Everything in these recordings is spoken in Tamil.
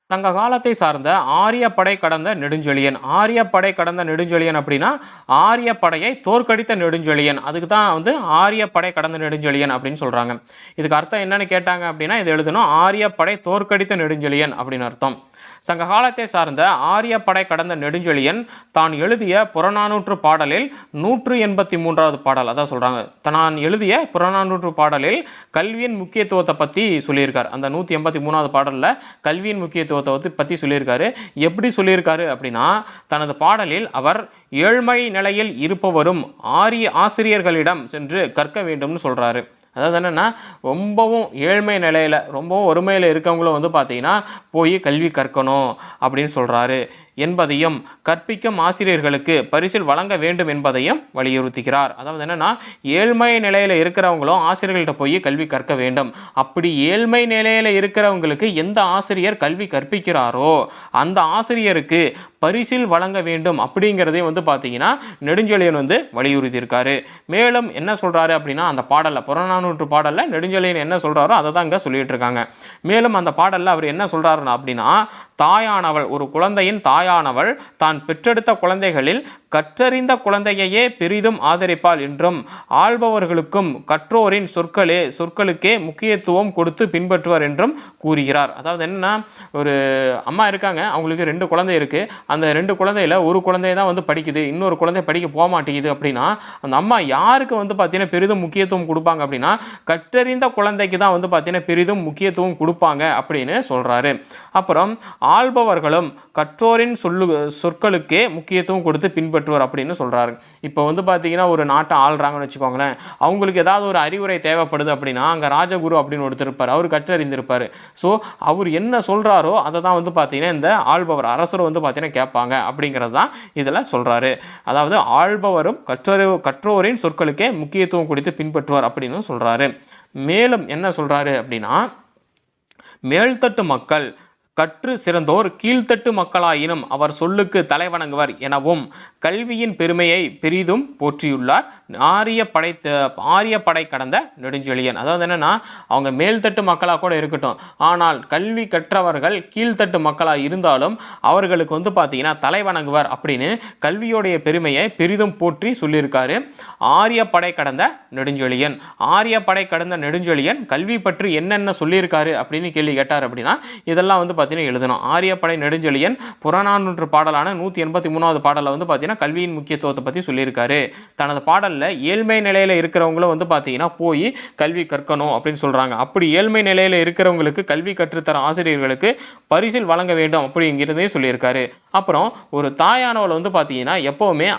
சங்க காலத்தை சார்ந்த ஆரியப்படை கடந்த நெடுஞ்செழியன். ஆரியப்படை கடந்த நெடுஞ்செழியன் அப்படின்னா ஆரியப்படையை தோற்கடித்த நெடுஞ்செழியன். அதுக்கு தான் ஆரியப்படை கடந்த நெடுஞ்செழியன் அப்படின்னு சொல்கிறாங்க. இதுக்கு அர்த்தம் என்னன்னு கேட்டாங்க அப்படின்னா இது எழுதணும், ஆரியப்படை தோற்கடித்த நெடுஞ்செழியன் அப்படின்னு அர்த்தம். சங்க காலத்தை சார்ந்த ஆரியப்படை கடந்த நெடுஞ்செழியன் தான் எழுதிய புறநானூற்று பாடலில் 183வது பாடல் அதான் சொல்கிறாங்க. நான் எழுதிய புறநானூற்று பாடலில் கல்வியின் முக்கியத்துவத்தை பற்றி சொல்லியிருக்கார். அந்த 183வது பாடலில் கல்வியின் முக்கியத்துவத்தை பற்றி சொல்லியிருக்காரு. எப்படி சொல்லியிருக்காரு அப்படின்னா, தனது பாடலில் அவர் ஏழ்மை நிலையில் இருப்பவரும் ஆசிரியர்களிடம் சென்று கற்க வேண்டும்னு சொல்கிறாரு. அதாவது என்னென்னா, ரொம்பவும் ஏழ்மை நிலையில் ரொம்பவும் ஒருமையில் இருக்கவங்களும் பார்த்தீங்கன்னா போய் கல்வி கற்கணும் அப்படின்னு சொல்கிறாரு என்பதையும், கற்பிக்கும் ஆசிரியர்களுக்கு பரிசில் வழங்க வேண்டும் என்பதையும் வலியுறுத்துகிறார். அதாவது என்னென்னா, ஏழ்மை நிலையில் இருக்கிறவங்களும் ஆசிரியர்கள்ட்ட போய் கல்வி கற்க வேண்டும். அப்படி ஏழ்மை நிலையில் இருக்கிறவங்களுக்கு எந்த ஆசிரியர் கல்வி கற்பிக்கிறாரோ அந்த ஆசிரியருக்கு பரிசில் வழங்க வேண்டும் அப்படிங்கிறதையும் பார்த்தீங்கன்னா நெடுஞ்செழியன் வலியுறுத்தியிருக்காரு. மேலும் என்ன சொல்கிறாரு அப்படின்னா, அந்த பாடலில் புறநானூற்று பாடலில் நெடுஞ்செழியன் என்ன சொல்கிறாரோ அதை தான் இங்கே சொல்லிட்டு இருக்காங்க. மேலும் அந்த பாடலில் அவர் என்ன சொல்கிறாருன்னா அப்படின்னா, தாயானவள், ஒரு குழந்தையின் தாயானவள் தான் பெற்றெடுத்த குழந்தைகளில் கற்றறிந்த குழந்தையையே பெரிதும் ஆதரிப்பாள் என்றும், ஆள்பவர்களுக்கும் கற்றோரின் சொற்களுக்கே முக்கியத்துவம் கொடுத்து பின்பற்றுவார் என்றும் கூறுகிறார். அதாவது என்னன்னா, ஒரு அம்மா இருக்காங்க, அவங்களுக்கு 2 குழந்தை இருக்குது. அந்த 2 குழந்தையில் ஒரு குழந்தை தான் படிக்குது, இன்னொரு குழந்தை படிக்க போக மாட்டேங்குது அப்படின்னா அந்த அம்மா யாருக்கு பார்த்தீங்கன்னா பெரிதும் முக்கியத்துவம் கொடுப்பாங்க அப்படின்னா கற்றறிந்த குழந்தைக்கு தான் பார்த்தீங்கன்னா பெரிதும் முக்கியத்துவம் கொடுப்பாங்க அப்படின்னு சொல்கிறாரு. அப்புறம் ஆள்பவர்களும் கற்றோரின் சொற்களுக்கே முக்கியத்துவம் கொடுத்து பின்பற்றுவார் அப்படின்னு சொல்கிறாரு. இப்போ பார்த்தீங்கன்னா ஒரு நாட்டை ஆள்றாங்கன்னு வச்சுக்கோங்களேன், அவங்களுக்கு ஏதாவது ஒரு அறிவுரை தேவைப்படுது அப்படின்னா அங்கே ராஜகுரு அப்படின்னு ஒருத்தர் இருப்பார், அவர் கற்றறிந்திருப்பார். ஸோ அவர் என்ன சொல்கிறாரோ அதை தான் பார்த்தீங்கன்னா இந்த ஆள்பவர் அரசர் பார்த்தீங்கன்னா கேட்பாங்க அப்படிங்கிறது தான் இதில் சொல்கிறாரு. அதாவது ஆள்பவரும் கற்றோரின் சொற்களுக்கே முக்கியத்துவம் கொடுத்து பின்பற்றுவார் அப்படின்னு சொல்கிறாரு. மேலும் என்ன சொல்கிறாரு அப்படின்னா, மேல்தட்டு மக்கள் கற்று சிறந்தோர் கீழ்த்தட்டு மக்களாயினும் அவர் சொல்லுக்கு தலைவணங்குவர் எனவும் கல்வியின் பெருமையை பெரிதும் போற்றியுள்ளார் ஆரியப்படை கடந்த நெடுஞ்செழியன். அதாவது என்னன்னா, அவங்க மேல்தட்டு மக்களாக கூட இருக்கட்டும், ஆனால் கல்வி கற்றவர்கள் கீழ்த்தட்டு மக்களாக இருந்தாலும் அவர்களுக்கு பார்த்தீங்கன்னா தலைவணங்குவர் அப்படின்னு கல்வியோடைய பெருமையை பெரிதும் போற்றி சொல்லியிருக்காரு ஆரியப்படை கடந்த நெடுஞ்செழியன். ஆரியப்படை கடந்த நெடுஞ்செழியன் கல்வி பற்றி என்னென்ன சொல்லியிருக்காரு அப்படின்னு கேள்வி கேட்டார் அப்படின்னா இதெல்லாம் பார்த்தீங்கன்னா எழுதணும். ஆரியப்படை நெடுஞ்செழியன் புறநானூற்று பாடலான 183வது பாடலில் பார்த்தீங்கன்னா கல்வியின் முக்கியத்துவத்தை பற்றி சொல்லியிருக்காரு. தனது பாடலில் ஏழ்மை நிலையில் இருக்கிறவங்களும் பார்த்தீங்கன்னா போய் கல்வி கற்கணும் அப்படின்னு சொல்கிறாங்க. அப்படி ஏழ்மை நிலையில் இருக்கிறவங்களுக்கு கல்வி கற்றுத்தர ஆசிரியர்களுக்கு பரிசில் வழங்க வேண்டும் அப்படிங்கிறதையும் சொல்லியிருக்காரு. அப்புறம் ஒரு தாயானவள் பார்த்தீங்கன்னா எப்போவுமே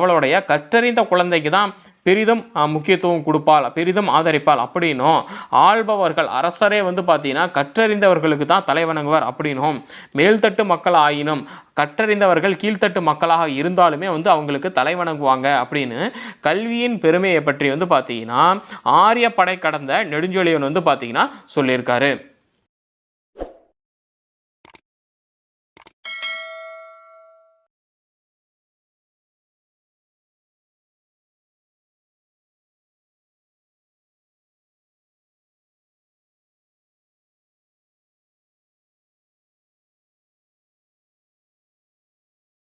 அவளுடைய கற்றறிந்த குழந்தைக்கு தான் பெரிதும் முக்கியத்துவம் கொடுப்பாள், பெரிதும் ஆதரிப்பாள் அப்படின்னும், ஆள்பவர்கள் அரசரே பார்த்தீங்கன்னா கற்றறிந்தவர்களுக்கு தான் தலைவணங்குவார் அப்படின்னும், மேல்தட்டு மக்கள் ஆயினும் கற்றறிந்தவர்கள் கீழ்த்தட்டு மக்களாக இருந்தாலுமே அவங்களுக்கு தலைவணங்குவாங்க அப்படின்னு கல்வியின் பெருமையை பற்றி பார்த்தீங்கன்னா ஆரியப்படை கடந்த நெடுஞ்செழியன் பார்த்தீங்கன்னா சொல்லியிருக்காரு.